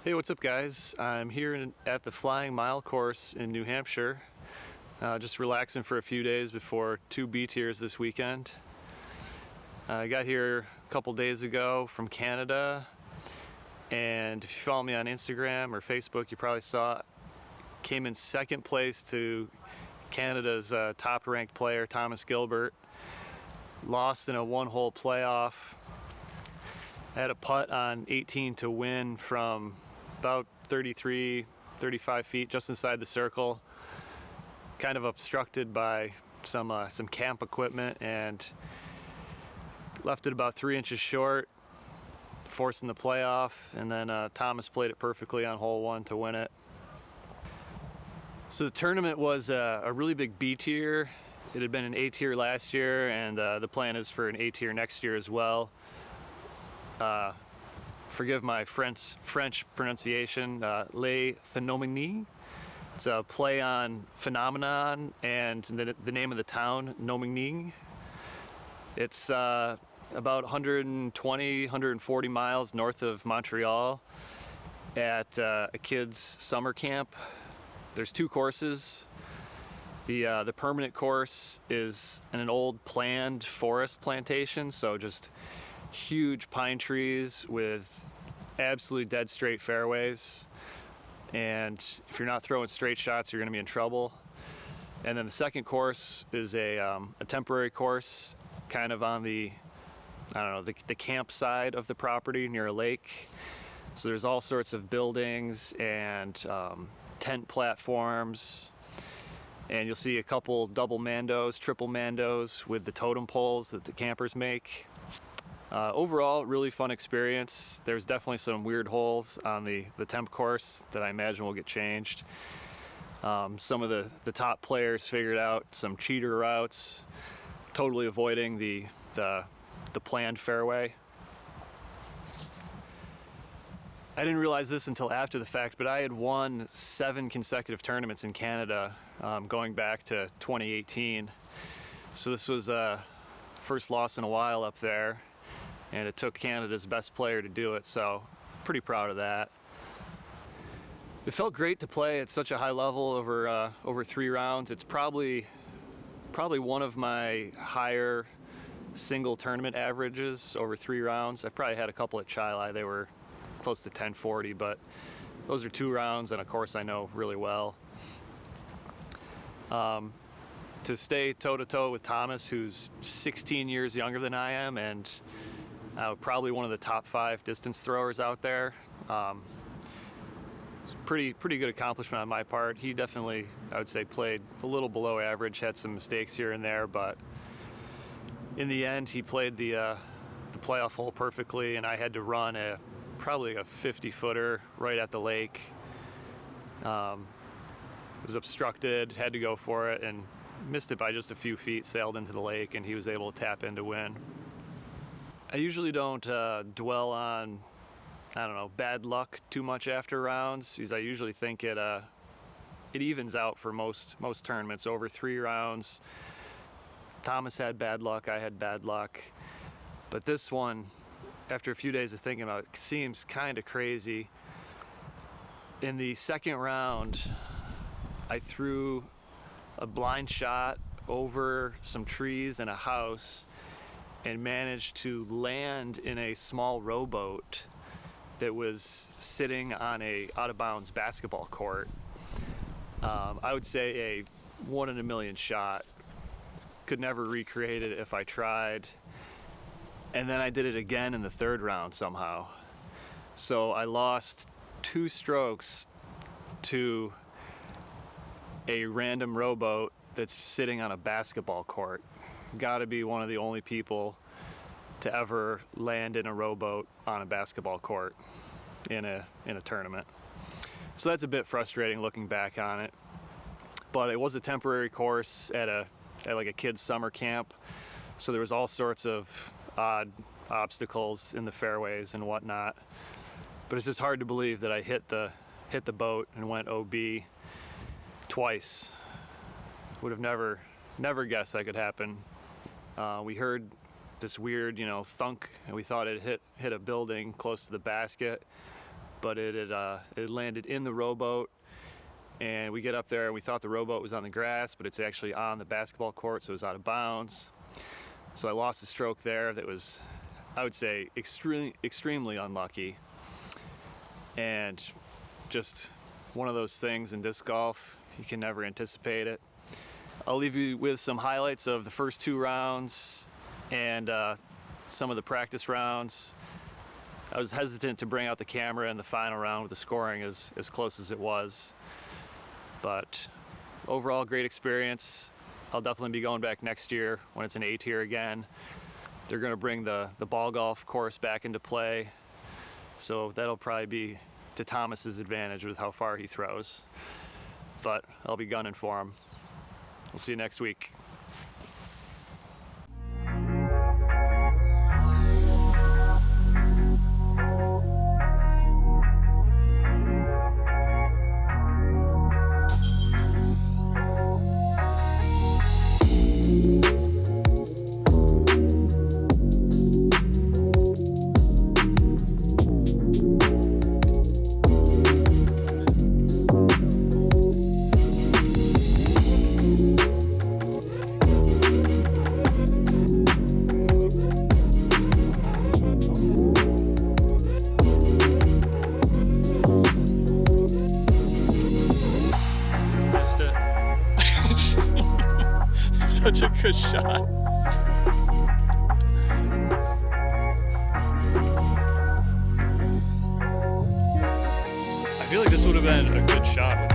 Hey, what's up, guys? I'm here at the Flying Mile course in New Hampshire, just relaxing for a few days before two B tiers this weekend. I got here a couple days ago from Canada, and if you follow me on Instagram or Facebook, you probably saw came in second place to Canada's top-ranked player, Thomas Gilbert. Lost in a one-hole playoff. I had a putt on 18 to win from about 35 feet, just inside the circle. Kind of obstructed by some camp equipment and left it about 3 inches short, forcing the playoff. And then Thomas played it perfectly on hole 1 to win it. So the tournament was a really big B tier. It had been an A tier last year, and the plan is for an A tier next year as well. Forgive my French pronunciation, Les Phénomènes. It's a play on phenomenon and the name of the town, Nomigny. It's about 120, 140 miles north of Montreal at a kid's summer camp. There's 2 courses. The permanent course is in an old planned forest plantation, so just huge pine trees with absolutely dead straight fairways, and if you're not throwing straight shots, you're going to be in trouble. And then the second course is a temporary course, kind of on the camp side of the property near a lake. So there's all sorts of buildings and tent platforms, and you'll see a couple double mandos, triple mandos with the totem poles that the campers make. Overall, really fun experience. There's definitely some weird holes on the temp course that I imagine will get changed. Some of the top players figured out some cheater routes, totally avoiding the planned fairway. I didn't realize this until after the fact, but I had won 7 consecutive tournaments in Canada, going back to 2018. So this was first loss in a while up there, and it took Canada's best player to do it, so pretty proud of that. It felt great to play at such a high level over 3 rounds. It's probably one of my higher single tournament averages over 3 rounds. I've probably had a couple at Chili. They were close to 1040, but those are 2 rounds and a course I know really well. To stay toe-to-toe with Thomas, who's 16 years younger than I am, and probably one of the top 5 distance throwers out there. Pretty good accomplishment on my part. He definitely, I would say, played a little below average, had some mistakes here and there, but in the end, he played the playoff hole perfectly, and I had to run probably a 50-footer right at the lake. It was obstructed, had to go for it, and missed it by just a few feet, sailed into the lake, and he was able to tap in to win. I usually don't dwell on, bad luck too much after rounds, because I usually think it evens out for most tournaments over 3 rounds. Thomas had bad luck, I had bad luck, but this one, after a few days of thinking about it, seems kind of crazy. In the second round, I threw a blind shot over some trees and a house and managed to land in a small rowboat that was sitting on a out-of-bounds basketball court. I would say a 1 in a million shot. Could never recreate it if I tried. And then I did it again in the 3rd round somehow. So I lost 2 strokes to a random rowboat that's sitting on a basketball court. Gotta be one of the only people to ever land in a rowboat on a basketball court in a tournament. So that's a bit frustrating looking back on it. But it was a temporary course at like a kid's summer camp. So there was all sorts of odd obstacles in the fairways and whatnot. But it's just hard to believe that I hit the boat and went OB twice. Would have never guessed that could happen. We heard this weird, thunk, and we thought it hit a building close to the basket. but it landed in the rowboat. And we get up there and we thought the rowboat was on the grass, but it's actually on the basketball court, so it was out of bounds. So I lost a stroke there that was, I would say, extremely unlucky. And just one of those things in disc golf, you can never anticipate it. I'll leave you with some highlights of the first 2 rounds and some of the practice rounds. I was hesitant to bring out the camera in the final round with the scoring as close as it was. But overall, great experience. I'll definitely be going back next year when it's an A tier again. They're going to bring the ball golf course back into play, so that'll probably be to Thomas's advantage with how far he throws. But I'll be gunning for him. We'll see you next week. Such a good shot. I feel like this would have been a good shot with